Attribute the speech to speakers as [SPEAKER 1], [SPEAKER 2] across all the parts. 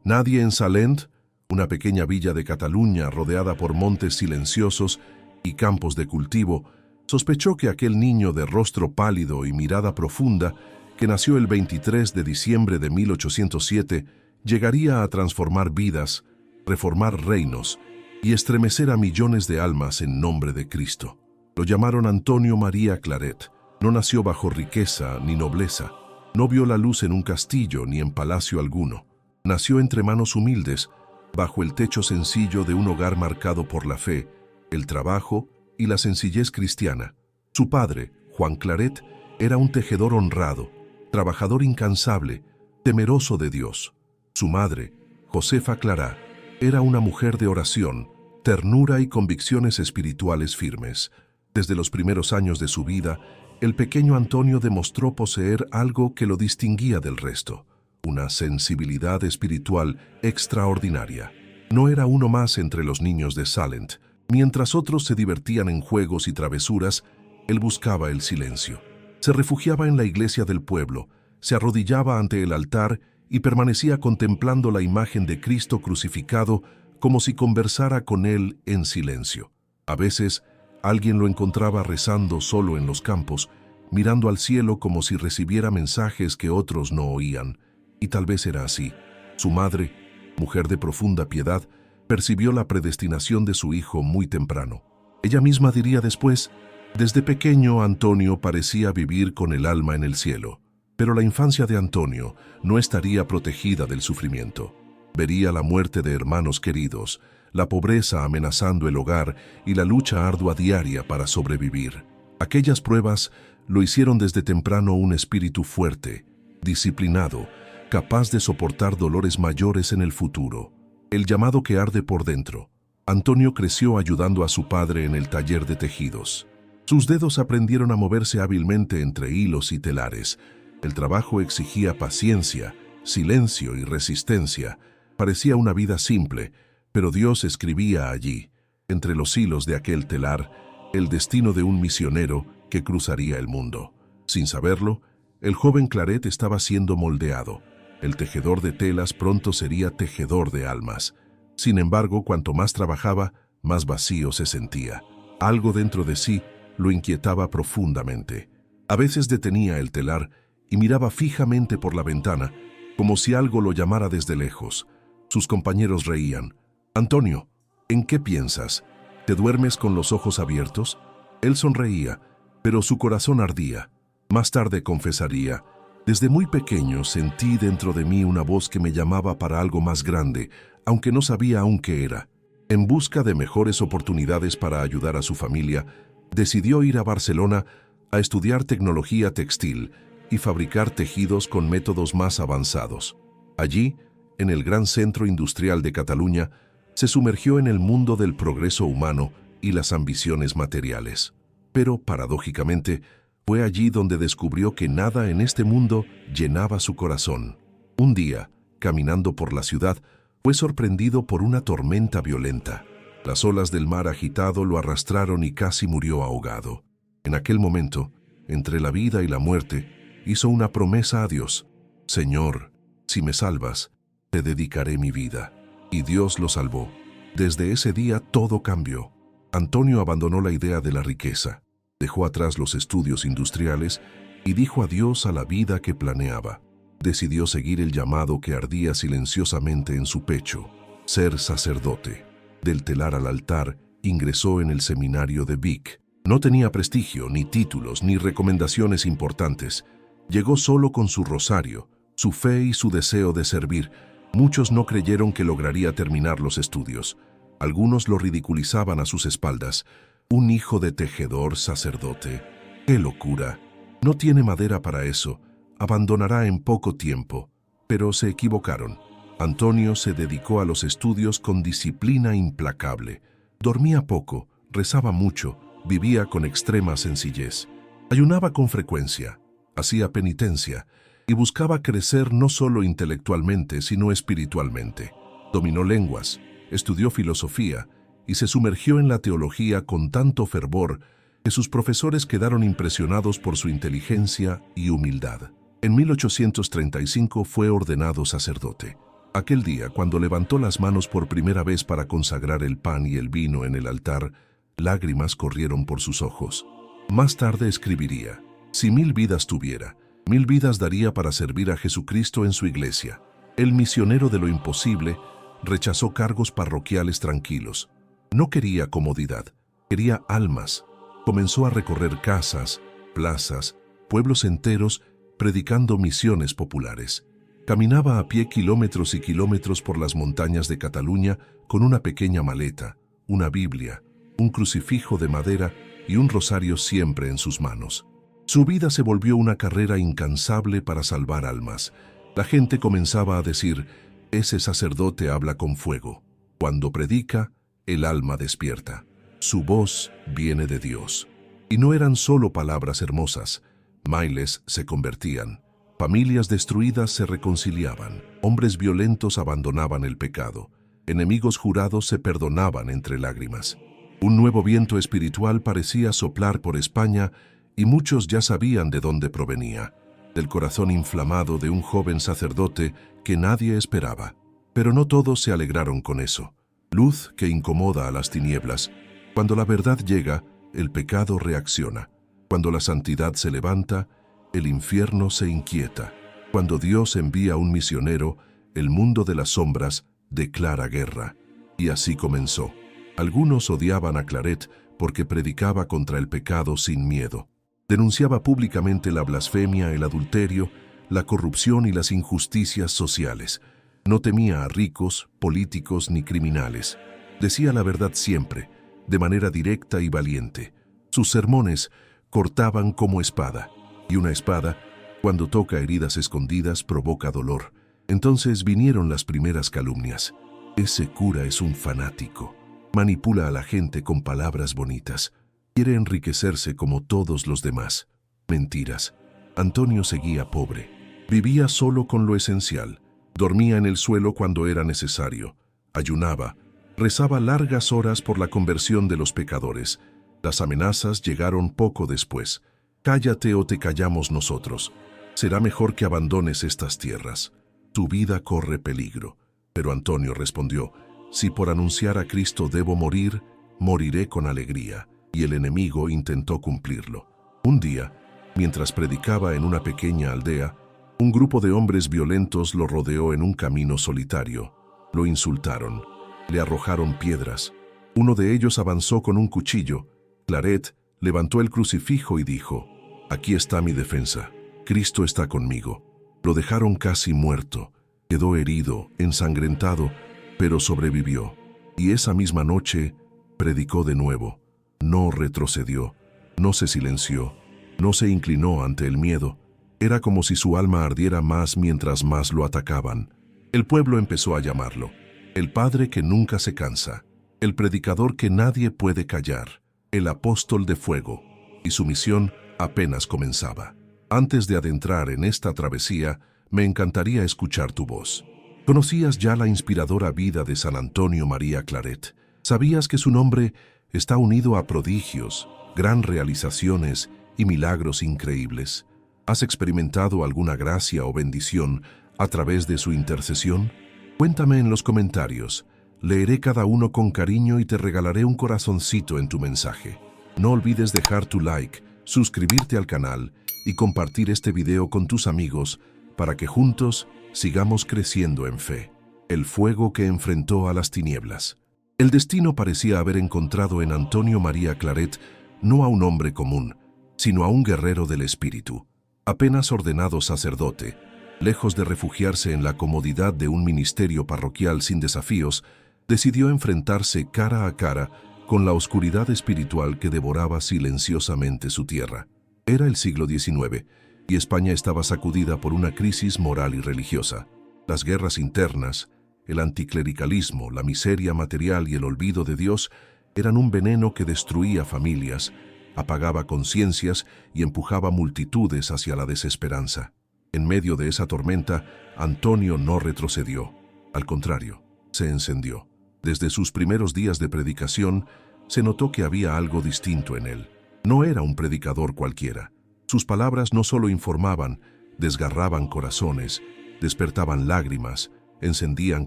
[SPEAKER 1] Nadie en Salent, una pequeña villa de Cataluña rodeada por montes silenciosos y campos de cultivo, sospechó que aquel niño de rostro pálido y mirada profunda, que nació el 23 de diciembre de 1807, llegaría a transformar vidas, reformar reinos y estremecer a millones de almas en nombre de Cristo. Lo llamaron Antonio María Claret. No nació bajo riqueza ni nobleza. No vio la luz en un castillo ni en palacio alguno. Nació entre manos humildes, bajo el techo sencillo de un hogar marcado por la fe, el trabajo y la sencillez cristiana. Su padre, Juan Claret, era un tejedor honrado, trabajador incansable, temeroso de Dios. Su madre, Josefa Clará, era una mujer de oración, ternura y convicciones espirituales firmes. Desde los primeros años de su vida, el pequeño Antonio demostró poseer algo que lo distinguía del resto, una sensibilidad espiritual extraordinaria. No era uno más entre los niños de Salent. Mientras otros se divertían en juegos y travesuras, él buscaba el silencio. Se refugiaba en la iglesia del pueblo, se arrodillaba ante el altar y permanecía contemplando la imagen de Cristo crucificado como si conversara con él en silencio. A veces, alguien lo encontraba rezando solo en los campos, mirando al cielo como si recibiera mensajes que otros no oían. Y tal vez era así. Su madre, mujer de profunda piedad, percibió la predestinación de su hijo muy temprano. Ella misma diría después: desde pequeño Antonio parecía vivir con el alma en el cielo. Pero la infancia de Antonio no estaría protegida del sufrimiento. Vería la muerte de hermanos queridos, la pobreza amenazando el hogar y la lucha ardua diaria para sobrevivir. Aquellas pruebas lo hicieron desde temprano un espíritu fuerte, disciplinado, capaz de soportar dolores mayores en el futuro. El llamado que arde por dentro. Antonio creció ayudando a su padre en el taller de tejidos. Sus dedos aprendieron a moverse hábilmente entre hilos y telares. El trabajo exigía paciencia, silencio y resistencia. Parecía una vida simple, pero Dios escribía allí, entre los hilos de aquel telar, el destino de un misionero que cruzaría el mundo. Sin saberlo, el joven Claret estaba siendo moldeado. El tejedor de telas pronto sería tejedor de almas. Sin embargo, cuanto más trabajaba, más vacío se sentía. Algo dentro de sí lo inquietaba profundamente. A veces detenía el telar y miraba fijamente por la ventana, como si algo lo llamara desde lejos. Sus compañeros reían. «Antonio, ¿en qué piensas? ¿Te duermes con los ojos abiertos?» Él sonreía, pero su corazón ardía. Más tarde confesaría: «Desde muy pequeño sentí dentro de mí una voz que me llamaba para algo más grande, aunque no sabía aún qué era». En busca de mejores oportunidades para ayudar a su familia, decidió ir a Barcelona a estudiar tecnología textil y fabricar tejidos con métodos más avanzados. Allí, en el gran centro industrial de Cataluña, se sumergió en el mundo del progreso humano y las ambiciones materiales. Pero, paradójicamente, fue allí donde descubrió que nada en este mundo llenaba su corazón. Un día, caminando por la ciudad, fue sorprendido por una tormenta violenta. Las olas del mar agitado lo arrastraron y casi murió ahogado. En aquel momento, entre la vida y la muerte, hizo una promesa a Dios: «Señor, si me salvas, te dedicaré mi vida». Y Dios lo salvó. Desde ese día todo cambió. Antonio abandonó la idea de la riqueza, dejó atrás los estudios industriales y dijo adiós a la vida que planeaba. Decidió seguir el llamado que ardía silenciosamente en su pecho: ser sacerdote. Del telar al altar, ingresó en el seminario de Vic. No tenía prestigio, ni títulos, ni recomendaciones importantes. Llegó solo con su rosario, su fe y su deseo de servir. Muchos no creyeron que lograría terminar los estudios. Algunos lo ridiculizaban a sus espaldas. «Un hijo de tejedor sacerdote. ¡Qué locura! No tiene madera para eso. Abandonará en poco tiempo». Pero se equivocaron. Antonio se dedicó a los estudios con disciplina implacable. Dormía poco, rezaba mucho, vivía con extrema sencillez. Ayunaba con frecuencia, hacía penitencia y buscaba crecer no solo intelectualmente, sino espiritualmente. Dominó lenguas, estudió filosofía y se sumergió en la teología con tanto fervor que sus profesores quedaron impresionados por su inteligencia y humildad. En 1835 fue ordenado sacerdote. Aquel día, cuando levantó las manos por primera vez para consagrar el pan y el vino en el altar, lágrimas corrieron por sus ojos. Más tarde escribiría: si 1000 vidas tuviera, 1000 vidas daría para servir a Jesucristo en su iglesia. El misionero de lo imposible rechazó cargos parroquiales tranquilos. No quería comodidad, quería almas. Comenzó a recorrer casas, plazas, pueblos enteros, predicando misiones populares. Caminaba a pie kilómetros y kilómetros por las montañas de Cataluña con una pequeña maleta, una Biblia, un crucifijo de madera y un rosario siempre en sus manos. Su vida se volvió una carrera incansable para salvar almas. La gente comenzaba a decir: ese sacerdote habla con fuego. Cuando predica, el alma despierta. Su voz viene de Dios. Y no eran solo palabras hermosas. Miles se convertían. Familias destruidas se reconciliaban. Hombres violentos abandonaban el pecado. Enemigos jurados se perdonaban entre lágrimas. Un nuevo viento espiritual parecía soplar por España y muchos ya sabían de dónde provenía. Del corazón inflamado de un joven sacerdote que nadie esperaba. Pero no todos se alegraron con eso. Luz que incomoda a las tinieblas. Cuando la verdad llega, el pecado reacciona. Cuando la santidad se levanta, el infierno se inquieta. Cuando Dios envía un misionero, el mundo de las sombras declara guerra. Y así comenzó. Algunos odiaban a Claret porque predicaba contra el pecado sin miedo. Denunciaba públicamente la blasfemia, el adulterio, la corrupción y las injusticias sociales. No temía a ricos, políticos ni criminales. Decía la verdad siempre, de manera directa y valiente. Sus sermones cortaban como espada, y una espada, cuando toca heridas escondidas, provoca dolor. Entonces vinieron las primeras calumnias. Ese cura es un fanático. Manipula a la gente con palabras bonitas. Quiere enriquecerse como todos los demás. Mentiras. Antonio seguía pobre. Vivía solo con lo esencial. Dormía en el suelo cuando era necesario. Ayunaba. Rezaba largas horas por la conversión de los pecadores. Las amenazas llegaron poco después. Cállate o te callamos nosotros. Será mejor que abandones estas tierras. Tu vida corre peligro. Pero Antonio respondió: si por anunciar a Cristo debo morir, moriré con alegría. Y el enemigo intentó cumplirlo. Un día, mientras predicaba en una pequeña aldea, un grupo de hombres violentos lo rodeó en un camino solitario. Lo insultaron. Le arrojaron piedras. Uno de ellos avanzó con un cuchillo. Claret levantó el crucifijo y dijo: aquí está mi defensa. Cristo está conmigo. Lo dejaron casi muerto. Quedó herido, ensangrentado, pero sobrevivió. Y esa misma noche predicó de nuevo. No retrocedió, no se silenció, no se inclinó ante el miedo. Era como si su alma ardiera más mientras más lo atacaban. El pueblo empezó a llamarlo: el padre que nunca se cansa, el predicador que nadie puede callar, el apóstol de fuego. Y su misión apenas comenzaba. Antes de adentrar en esta travesía, me encantaría escuchar tu voz. ¿Conocías ya la inspiradora vida de San Antonio María Claret? ¿Sabías que su nombre está unido a prodigios, gran realizaciones y milagros increíbles? ¿Has experimentado alguna gracia o bendición a través de su intercesión? Cuéntame en los comentarios. Leeré cada uno con cariño y te regalaré un corazoncito en tu mensaje. No olvides dejar tu like, suscribirte al canal y compartir este video con tus amigos para que juntos sigamos creciendo en fe. El fuego que enfrentó a las tinieblas. El destino parecía haber encontrado en Antonio María Claret no a un hombre común, sino a un guerrero del espíritu. Apenas ordenado sacerdote, lejos de refugiarse en la comodidad de un ministerio parroquial sin desafíos, decidió enfrentarse cara a cara con la oscuridad espiritual que devoraba silenciosamente su tierra. Era el siglo XIX, y España estaba sacudida por una crisis moral y religiosa. Las guerras internas, el anticlericalismo, la miseria material y el olvido de Dios eran un veneno que destruía familias, apagaba conciencias y empujaba multitudes hacia la desesperanza. En medio de esa tormenta, Antonio no retrocedió. Al contrario, se encendió. Desde sus primeros días de predicación, se notó que había algo distinto en él. No era un predicador cualquiera. Sus palabras no solo informaban, desgarraban corazones, despertaban lágrimas encendían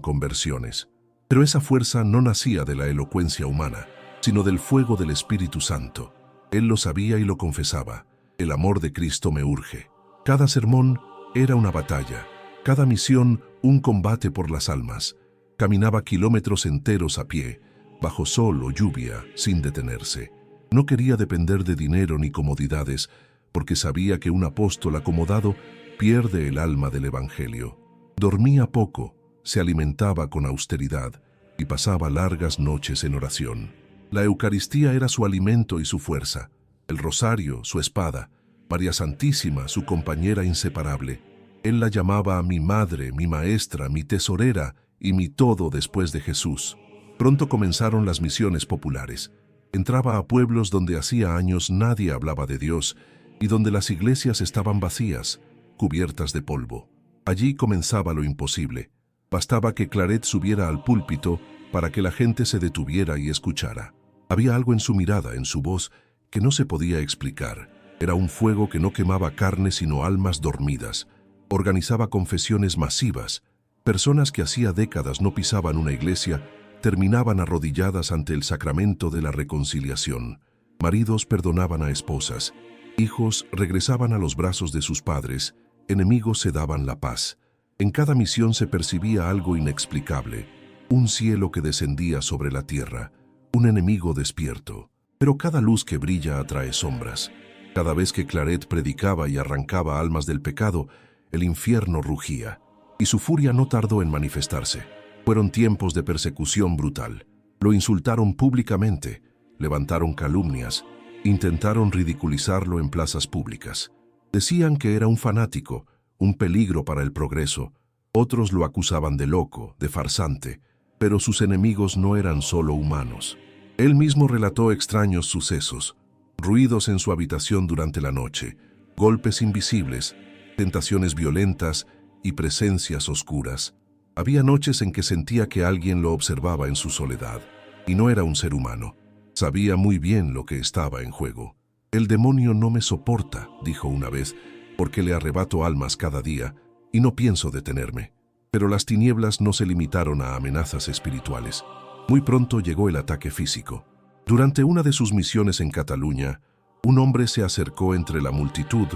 [SPEAKER 1] conversiones. Pero esa fuerza no nacía de la elocuencia humana, sino del fuego del Espíritu Santo. Él lo sabía y lo confesaba. El amor de Cristo me urge. Cada sermón era una batalla, cada misión un combate por las almas. Caminaba kilómetros enteros a pie, bajo sol o lluvia, sin detenerse. No quería depender de dinero ni comodidades, porque sabía que un apóstol acomodado pierde el alma del Evangelio. Dormía poco, se alimentaba con austeridad y pasaba largas noches en oración. La Eucaristía era su alimento y su fuerza, el rosario, su espada, María Santísima, su compañera inseparable. Él la llamaba mi madre, mi maestra, mi tesorera y mi todo después de Jesús. Pronto comenzaron las misiones populares. Entraba a pueblos donde hacía años nadie hablaba de Dios y donde las iglesias estaban vacías, cubiertas de polvo. Allí comenzaba lo imposible. Bastaba que Claret subiera al púlpito para que la gente se detuviera y escuchara. Había algo en su mirada, en su voz, que no se podía explicar. Era un fuego que no quemaba carne sino almas dormidas. Organizaba confesiones masivas. Personas que hacía décadas no pisaban una iglesia terminaban arrodilladas ante el sacramento de la reconciliación. Maridos perdonaban a esposas. Hijos regresaban a los brazos de sus padres. Enemigos se daban la paz. En cada misión se percibía algo inexplicable. Un cielo que descendía sobre la tierra. Un enemigo despierto. Pero cada luz que brilla atrae sombras. Cada vez que Claret predicaba y arrancaba almas del pecado, el infierno rugía. Y su furia no tardó en manifestarse. Fueron tiempos de persecución brutal. Lo insultaron públicamente, levantaron calumnias, intentaron ridiculizarlo en plazas públicas. Decían que era un fanático, un peligro para el progreso. Otros lo acusaban de loco, de farsante, pero sus enemigos no eran solo humanos. Él mismo relató extraños sucesos, ruidos en su habitación durante la noche, golpes invisibles, tentaciones violentas y presencias oscuras. Había noches en que sentía que alguien lo observaba en su soledad, y no era un ser humano. Sabía muy bien lo que estaba en juego. «El demonio no me soporta», dijo una vez, «porque le arrebato almas cada día, y no pienso detenerme». Pero las tinieblas no se limitaron a amenazas espirituales. Muy pronto llegó el ataque físico. Durante una de sus misiones en Cataluña, un hombre se acercó entre la multitud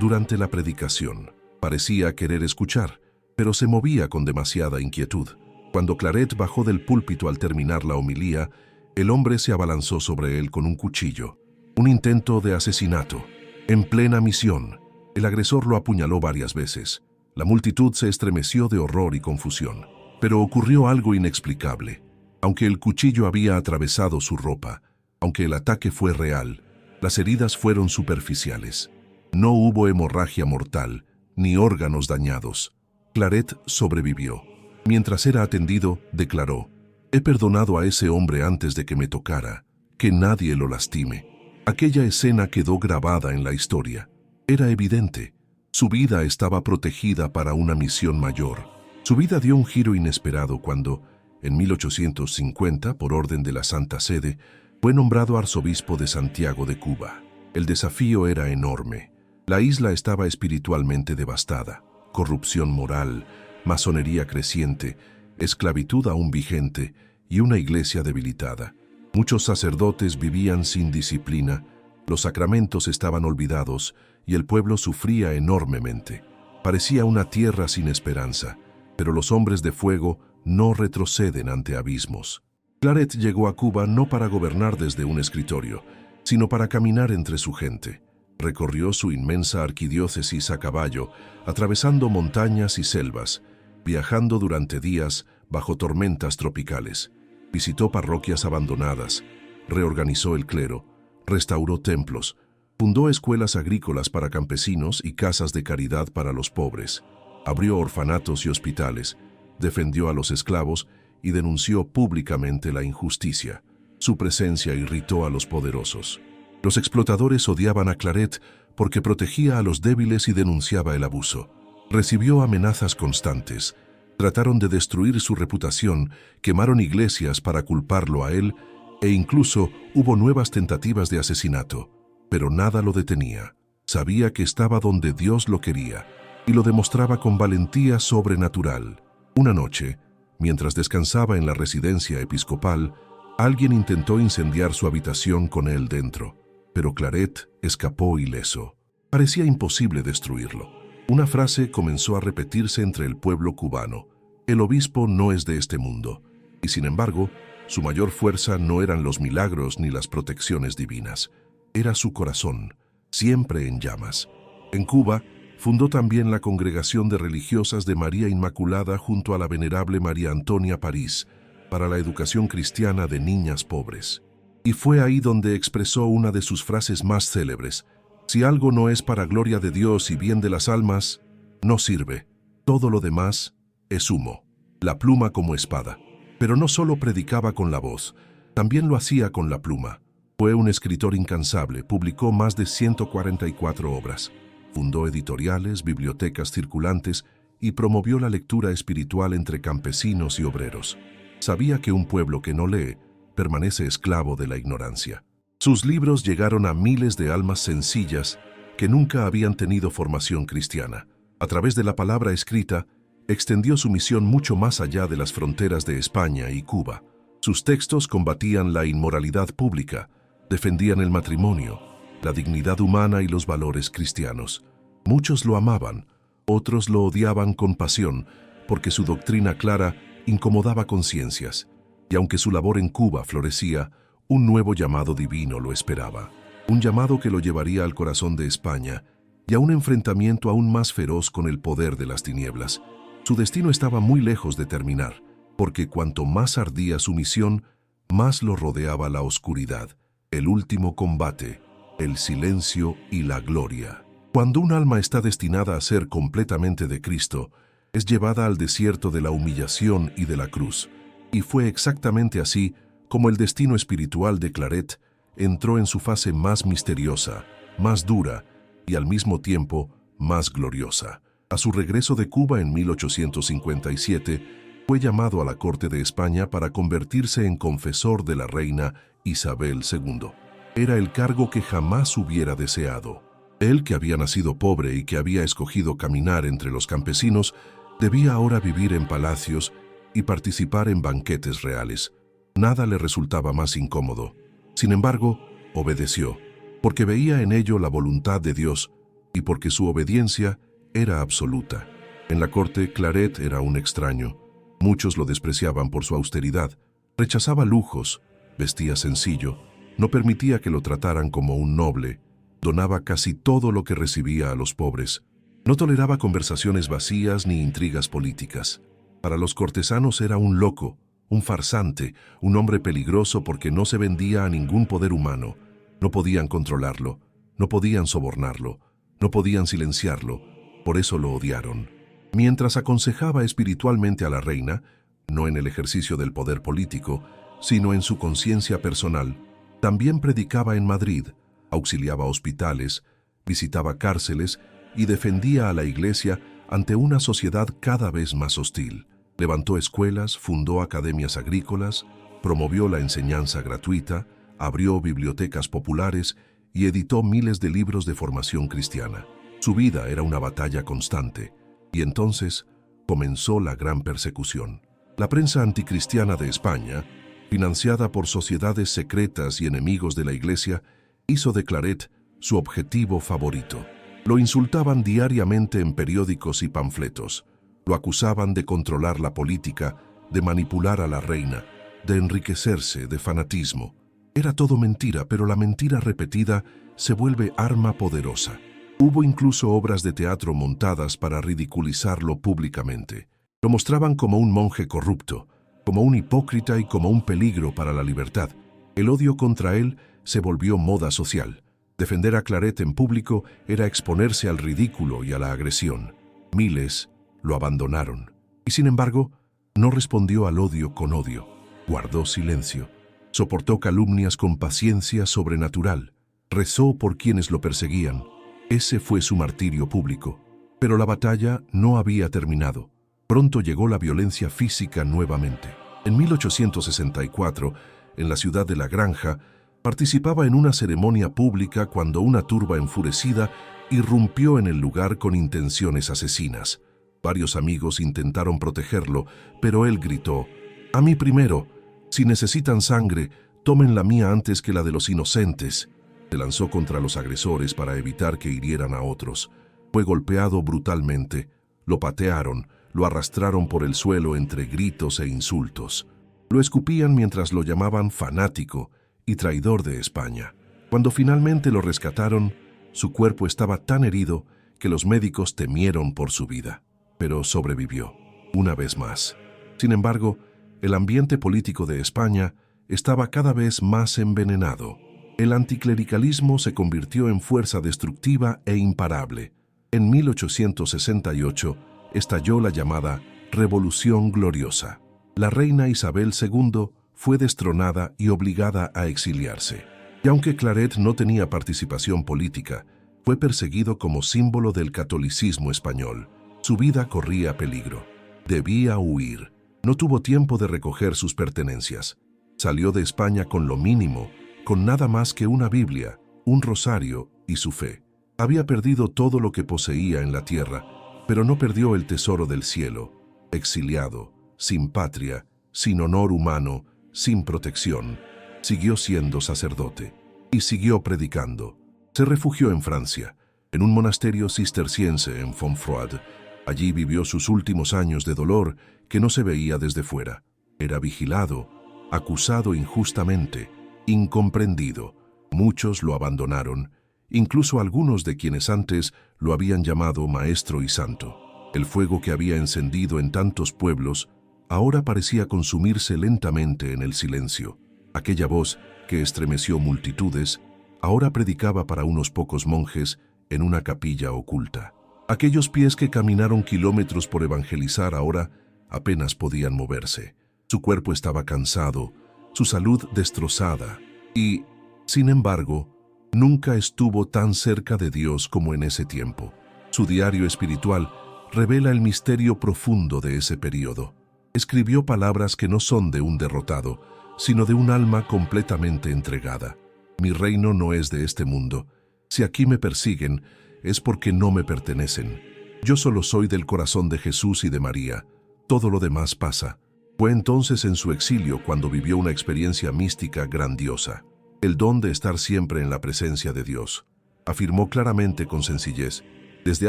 [SPEAKER 1] durante la predicación. Parecía querer escuchar, pero se movía con demasiada inquietud. Cuando Claret bajó del púlpito al terminar la homilía, el hombre se abalanzó sobre él con un cuchillo. Un intento de asesinato. En plena misión, el agresor lo apuñaló varias veces. La multitud se estremeció de horror y confusión. Pero ocurrió algo inexplicable. Aunque el cuchillo había atravesado su ropa, aunque el ataque fue real, las heridas fueron superficiales. No hubo hemorragia mortal, ni órganos dañados. Claret sobrevivió. Mientras era atendido, declaró: «He perdonado a ese hombre antes de que me tocara. Que nadie lo lastime». Aquella escena quedó grabada en la historia. Era evidente. Su vida estaba protegida para una misión mayor. Su vida dio un giro inesperado cuando, en 1850, por orden de la Santa Sede, fue nombrado arzobispo de Santiago de Cuba. El desafío era enorme. La isla estaba espiritualmente devastada. Corrupción moral, masonería creciente, esclavitud aún vigente y una iglesia debilitada. Muchos sacerdotes vivían sin disciplina, los sacramentos estaban olvidados y el pueblo sufría enormemente. Parecía una tierra sin esperanza, pero los hombres de fuego no retroceden ante abismos. Claret llegó a Cuba no para gobernar desde un escritorio, sino para caminar entre su gente. Recorrió su inmensa arquidiócesis a caballo, atravesando montañas y selvas, viajando durante días bajo tormentas tropicales. Visitó parroquias abandonadas, reorganizó el clero, restauró templos, fundó escuelas agrícolas para campesinos y casas de caridad para los pobres, abrió orfanatos y hospitales, defendió a los esclavos y denunció públicamente la injusticia. Su presencia irritó a los poderosos. Los explotadores odiaban a Claret porque protegía a los débiles y denunciaba el abuso. Recibió amenazas constantes. Trataron de destruir su reputación, quemaron iglesias para culparlo a él e incluso hubo nuevas tentativas de asesinato. Pero nada lo detenía. Sabía que estaba donde Dios lo quería y lo demostraba con valentía sobrenatural. Una noche, mientras descansaba en la residencia episcopal, alguien intentó incendiar su habitación con él dentro, pero Claret escapó ileso. Parecía imposible destruirlo. Una frase comenzó a repetirse entre el pueblo cubano: el obispo no es de este mundo. Y sin embargo, su mayor fuerza no eran los milagros ni las protecciones divinas. Era su corazón, siempre en llamas. En Cuba, fundó también la Congregación de Religiosas de María Inmaculada junto a la venerable María Antonia París para la educación cristiana de niñas pobres. Y fue ahí donde expresó una de sus frases más célebres: si algo no es para gloria de Dios y bien de las almas, no sirve. Todo lo demás es humo. La pluma como espada. Pero no solo predicaba con la voz, también lo hacía con la pluma. Fue un escritor incansable, publicó más de 144 obras. Fundó editoriales, bibliotecas circulantes y promovió la lectura espiritual entre campesinos y obreros. Sabía que un pueblo que no lee permanece esclavo de la ignorancia. Sus libros llegaron a miles de almas sencillas que nunca habían tenido formación cristiana. A través de la palabra escrita, extendió su misión mucho más allá de las fronteras de España y Cuba. Sus textos combatían la inmoralidad pública, defendían el matrimonio, la dignidad humana y los valores cristianos. Muchos lo amaban, otros lo odiaban con pasión, porque su doctrina clara incomodaba conciencias. Y aunque su labor en Cuba florecía, un nuevo llamado divino lo esperaba. Un llamado que lo llevaría al corazón de España y a un enfrentamiento aún más feroz con el poder de las tinieblas. Su destino estaba muy lejos de terminar, porque cuanto más ardía su misión, más lo rodeaba la oscuridad, el último combate, el silencio y la gloria. Cuando un alma está destinada a ser completamente de Cristo, es llevada al desierto de la humillación y de la cruz. Y fue exactamente así como el destino espiritual de Claret entró en su fase más misteriosa, más dura y al mismo tiempo más gloriosa. A su regreso de Cuba en 1857, fue llamado a la corte de España para convertirse en confesor de la reina Isabel II. Era el cargo que jamás hubiera deseado. Él, que había nacido pobre y que había escogido caminar entre los campesinos, debía ahora vivir en palacios y participar en banquetes reales. Nada le resultaba más incómodo. Sin embargo, obedeció, porque veía en ello la voluntad de Dios y porque su obediencia era absoluta. En la corte, Claret era un extraño. Muchos lo despreciaban por su austeridad. Rechazaba lujos, vestía sencillo, no permitía que lo trataran como un noble, donaba casi todo lo que recibía a los pobres. No toleraba conversaciones vacías ni intrigas políticas. Para los cortesanos era un loco, un farsante, un hombre peligroso porque no se vendía a ningún poder humano. No podían controlarlo, no podían sobornarlo, no podían silenciarlo. Por eso lo odiaron. Mientras aconsejaba espiritualmente a la reina, no en el ejercicio del poder político, sino en su conciencia personal, también predicaba en Madrid, auxiliaba hospitales, visitaba cárceles y defendía a la Iglesia ante una sociedad cada vez más hostil. Levantó escuelas, fundó academias agrícolas, promovió la enseñanza gratuita, abrió bibliotecas populares y editó miles de libros de formación cristiana. Su vida era una batalla constante, y entonces comenzó la gran persecución. La prensa anticristiana de España, financiada por sociedades secretas y enemigos de la Iglesia, hizo de Claret su objetivo favorito. Lo insultaban diariamente en periódicos y panfletos. Lo acusaban de controlar la política, de manipular a la reina, de enriquecerse, de fanatismo. Era todo mentira, pero la mentira repetida se vuelve arma poderosa. Hubo incluso obras de teatro montadas para ridiculizarlo públicamente. Lo mostraban como un monje corrupto, como un hipócrita y como un peligro para la libertad. El odio contra él se volvió moda social. Defender a Claret en público era exponerse al ridículo y a la agresión. Miles lo abandonaron. Y sin embargo, no respondió al odio con odio. Guardó silencio. Soportó calumnias con paciencia sobrenatural. Rezó por quienes lo perseguían. Ese fue su martirio público. Pero la batalla no había terminado. Pronto llegó la violencia física nuevamente. En 1864, en la ciudad de La Granja, participaba en una ceremonia pública cuando una turba enfurecida irrumpió en el lugar con intenciones asesinas. Varios amigos intentaron protegerlo, pero él gritó: «A mí primero. Si necesitan sangre, tomen la mía antes que la de los inocentes». Se lanzó contra los agresores para evitar que hirieran a otros. Fue golpeado brutalmente. Lo patearon, lo arrastraron por el suelo entre gritos e insultos. Lo escupían mientras lo llamaban fanático y traidor de España. Cuando finalmente lo rescataron, su cuerpo estaba tan herido que los médicos temieron por su vida. Pero sobrevivió, una vez más. Sin embargo, el ambiente político de España estaba cada vez más envenenado. El anticlericalismo se convirtió en fuerza destructiva e imparable. En 1868 estalló la llamada Revolución Gloriosa. La reina Isabel II fue destronada y obligada a exiliarse. Y aunque Claret no tenía participación política, fue perseguido como símbolo del catolicismo español. Su vida corría peligro. Debía huir. No tuvo tiempo de recoger sus pertenencias. Salió de España con lo mínimo, con nada más que una Biblia, un rosario y su fe. Había perdido todo lo que poseía en la tierra, pero no perdió el tesoro del cielo. Exiliado, sin patria, sin honor humano, sin protección, siguió siendo sacerdote y siguió predicando. Se refugió en Francia, en un monasterio cisterciense en Fontfroid. Allí vivió sus últimos años de dolor que no se veía desde fuera. Era vigilado, acusado injustamente, incomprendido. Muchos lo abandonaron, incluso algunos de quienes antes lo habían llamado maestro y santo. El fuego que había encendido en tantos pueblos ahora parecía consumirse lentamente en el silencio. Aquella voz que estremeció multitudes ahora predicaba para unos pocos monjes en una capilla oculta. Aquellos pies que caminaron kilómetros por evangelizar ahora apenas podían moverse. Su cuerpo estaba cansado, su salud destrozada y, sin embargo, nunca estuvo tan cerca de Dios como en ese tiempo. Su diario espiritual revela el misterio profundo de ese período. Escribió palabras que no son de un derrotado, sino de un alma completamente entregada. Mi reino no es de este mundo. Si aquí me persiguen, es porque no me pertenecen. Yo solo soy del corazón de Jesús y de María. Todo lo demás pasa. Fue entonces en su exilio cuando vivió una experiencia mística grandiosa. El don de estar siempre en la presencia de Dios. Afirmó claramente con sencillez: desde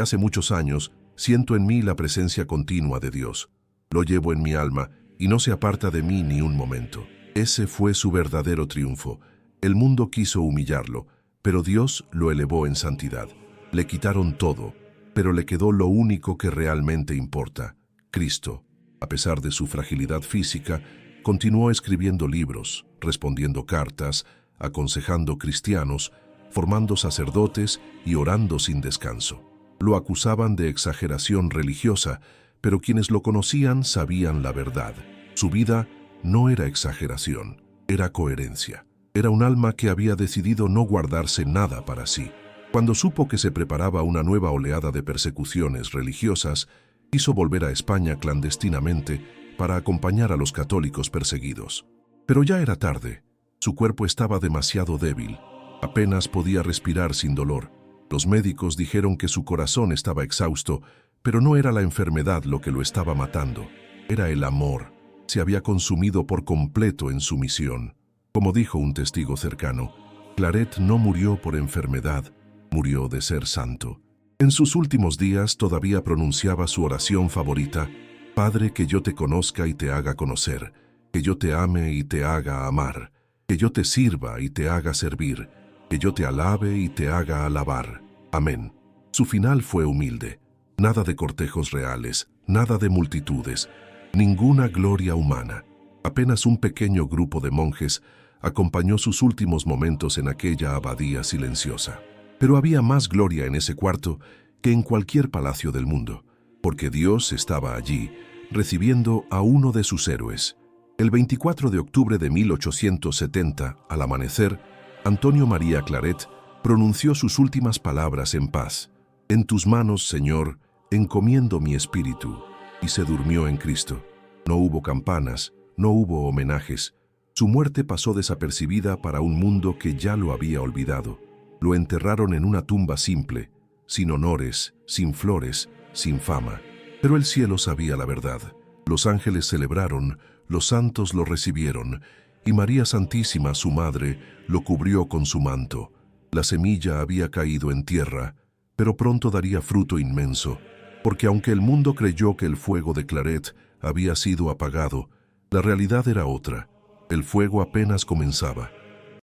[SPEAKER 1] hace muchos años siento en mí la presencia continua de Dios. Lo llevo en mi alma y no se aparta de mí ni un momento. Ese fue su verdadero triunfo. El mundo quiso humillarlo, pero Dios lo elevó en santidad. Le quitaron todo, pero le quedó lo único que realmente importa: Cristo. A pesar de su fragilidad física, continuó escribiendo libros, respondiendo cartas, aconsejando cristianos, formando sacerdotes y orando sin descanso. Lo acusaban de exageración religiosa, pero quienes lo conocían sabían la verdad. Su vida no era exageración, era coherencia. Era un alma que había decidido no guardarse nada para sí. Cuando supo que se preparaba una nueva oleada de persecuciones religiosas, quiso volver a España clandestinamente para acompañar a los católicos perseguidos. Pero ya era tarde. Su cuerpo estaba demasiado débil. Apenas podía respirar sin dolor. Los médicos dijeron que su corazón estaba exhausto, pero no era la enfermedad lo que lo estaba matando. Era el amor. Se había consumido por completo en su misión. Como dijo un testigo cercano, Claret no murió por enfermedad, murió de ser santo. En sus últimos días todavía pronunciaba su oración favorita: Padre, que yo te conozca y te haga conocer, que yo te ame y te haga amar, que yo te sirva y te haga servir, que yo te alabe y te haga alabar. Amén. Su final fue humilde. Nada de cortejos reales, nada de multitudes, ninguna gloria humana. Apenas un pequeño grupo de monjes acompañó sus últimos momentos en aquella abadía silenciosa. Pero había más gloria en ese cuarto que en cualquier palacio del mundo, porque Dios estaba allí, recibiendo a uno de sus héroes. El 24 de octubre de 1870, al amanecer, Antonio María Claret pronunció sus últimas palabras en paz: En tus manos, Señor, encomiendo mi espíritu. Y se durmió en Cristo. No hubo campanas, no hubo homenajes. Su muerte pasó desapercibida para un mundo que ya lo había olvidado. Lo enterraron en una tumba simple, sin honores, sin flores, sin fama. Pero el cielo sabía la verdad. Los ángeles celebraron, los santos lo recibieron, y María Santísima, su madre, lo cubrió con su manto. La semilla había caído en tierra, pero pronto daría fruto inmenso, porque aunque el mundo creyó que el fuego de Claret había sido apagado, la realidad era otra. El fuego apenas comenzaba.